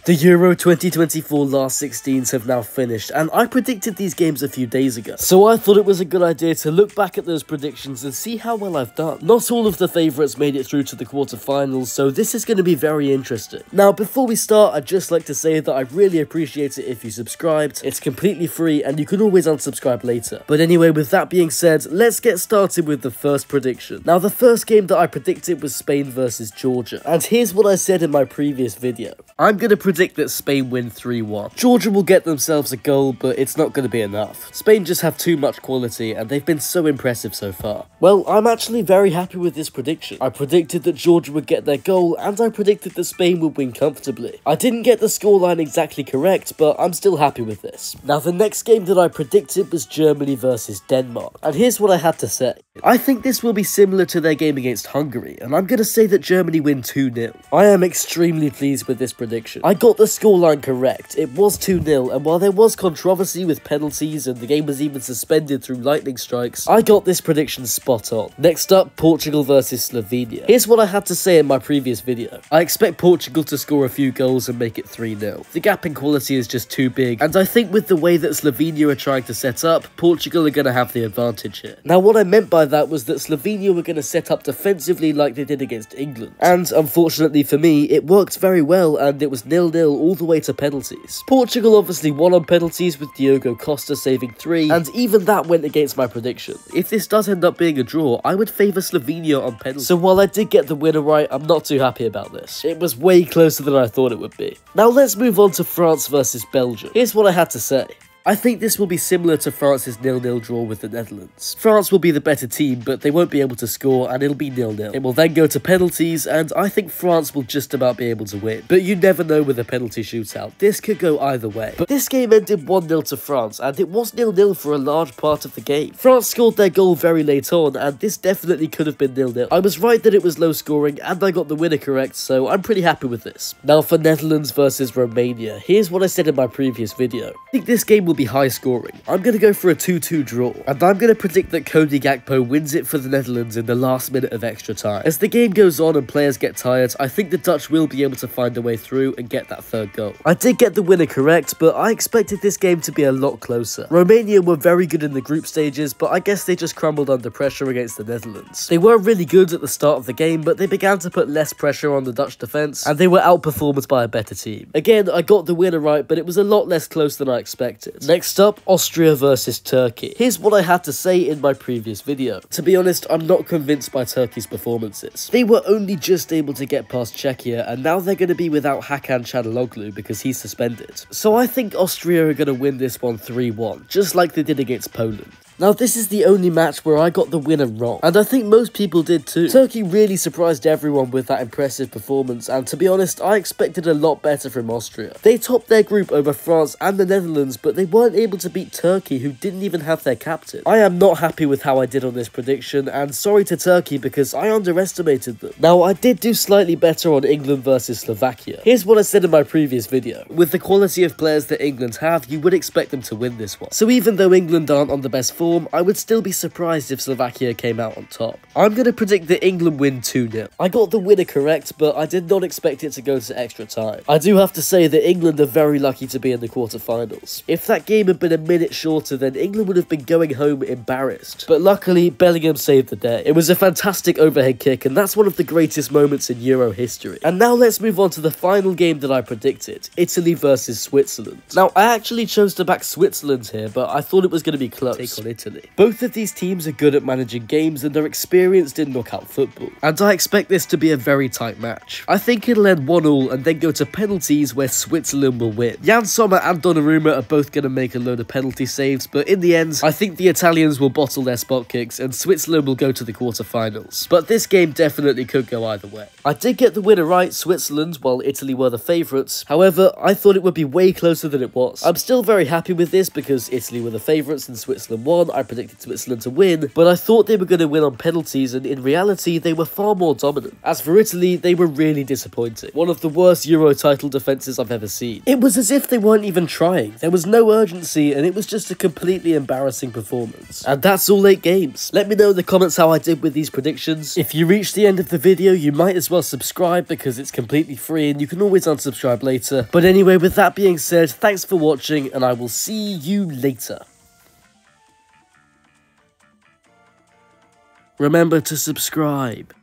The Euro 2024 last 16s have now finished, and I predicted these games a few days ago, so I thought it was a good idea to look back at those predictions and see how well I've done. Not all of the favourites made it through to the quarterfinals, so this is going to be very interesting. Now, before we start, I'd just like to say that I really appreciate it if you subscribed. It's completely free, and you can always unsubscribe later. But anyway, with that being said, let's get started with the first prediction. Now, the first game that I predicted was Spain versus Georgia, and here's what I said in my previous video. I'm going to predict that Spain win 3-1. Georgia will get themselves a goal, but it's not going to be enough. Spain just have too much quality, and they've been so impressive so far. Well, I'm actually very happy with this prediction. I predicted that Georgia would get their goal, and I predicted that Spain would win comfortably. I didn't get the scoreline exactly correct, but I'm still happy with this. Now, the next game that I predicted was Germany versus Denmark, and here's what I had to say. I think this will be similar to their game against Hungary, and I'm going to say that Germany win 2-0. I am extremely pleased with this prediction. I got the scoreline correct. It was 2-0, and while there was controversy with penalties and the game was even suspended through lightning strikes, I got this prediction spot on. Next up, Portugal versus Slovenia. Here's what I had to say in my previous video. I expect Portugal to score a few goals and make it 3-0. The gap in quality is just too big, and I think with the way that Slovenia are trying to set up, Portugal are going to have the advantage here. Now, what I meant by that was that Slovenia were going to set up defensively like they did against England, and unfortunately for me, it worked very well, and it was 0-0 all the way to penalties. Portugal obviously won on penalties with Diogo Costa saving 3, and even that went against my prediction. If this does end up being a draw, I would favour Slovenia on penalties. So while I did get the winner right, I'm not too happy about this. It was way closer than I thought it would be. Now let's move on to France versus Belgium. Here's what I had to say. I think this will be similar to France's 0-0 draw with the Netherlands. France will be the better team, but they won't be able to score, and it'll be 0-0. It will then go to penalties, and I think France will just about be able to win. But you never know with a penalty shootout. This could go either way. But this game ended 1-0 to France, and it was 0-0 for a large part of the game. France scored their goal very late on, and this definitely could have been 0-0. I was right that it was low scoring, and I got the winner correct, so I'm pretty happy with this. Now for Netherlands versus Romania. Here's what I said in my previous video. I think this game will be high scoring. I'm going to go for a 2-2 draw, and I'm going to predict that Cody Gakpo wins it for the Netherlands in the last minute of extra time. As the game goes on and players get tired, I think the Dutch will be able to find a way through and get that third goal. I did get the winner correct, but I expected this game to be a lot closer. Romania were very good in the group stages, but I guess they just crumbled under pressure against the Netherlands. They were really good at the start of the game, but they began to put less pressure on the Dutch defence, and they were outperformed by a better team. Again, I got the winner right, but it was a lot less close than I expected. Next up, Austria versus Turkey. Here's what I had to say in my previous video. To be honest, I'm not convinced by Turkey's performances. They were only just able to get past Czechia, and now they're going to be without Hakan Çalhanoğlu because he's suspended. So I think Austria are going to win this one 3-1, just like they did against Poland. Now, this is the only match where I got the winner wrong, and I think most people did too. Turkey really surprised everyone with that impressive performance, and to be honest, I expected a lot better from Austria. They topped their group over France and the Netherlands, but they weren't able to beat Turkey, who didn't even have their captain. I am not happy with how I did on this prediction, and sorry to Turkey because I underestimated them. Now, I did do slightly better on England versus Slovakia. Here's what I said in my previous video. With the quality of players that England have, you would expect them to win this one. So even though England aren't on the best form, I would still be surprised if Slovakia came out on top. I'm going to predict that England win 2-0. I got the winner correct, but I did not expect it to go to extra time. I do have to say that England are very lucky to be in the quarterfinals. If that game had been a minute shorter, then England would have been going home embarrassed. But luckily, Bellingham saved the day. It was a fantastic overhead kick, and that's one of the greatest moments in Euro history. And now let's move on to the final game that I predicted, Italy versus Switzerland. Now, I actually chose to back Switzerland here, but I thought it was going to be close. Take on Italy. Both of these teams are good at managing games and are experienced in knockout football, and I expect this to be a very tight match. I think it'll end 1-1 and then go to penalties where Switzerland will win. Jan Sommer and Donnarumma are both going to make a load of penalty saves, but in the end, I think the Italians will bottle their spot kicks and Switzerland will go to the quarterfinals. But this game definitely could go either way. I did get the winner right, Switzerland, while Italy were the favourites. However, I thought it would be way closer than it was. I'm still very happy with this because Italy were the favourites and Switzerland won, 1, I predicted Switzerland to win, but I thought they were going to win on penalties, and in reality, they were far more dominant. As for Italy, they were really disappointing. One of the worst Euro title defences I've ever seen. It was as if they weren't even trying. There was no urgency, and it was just a completely embarrassing performance. And that's all 8 games. Let me know in the comments how I did with these predictions. If you reached the end of the video, you might as well subscribe because it's completely free and you can always unsubscribe later. But anyway, with that being said, thanks for watching and I will see you later. Remember to subscribe.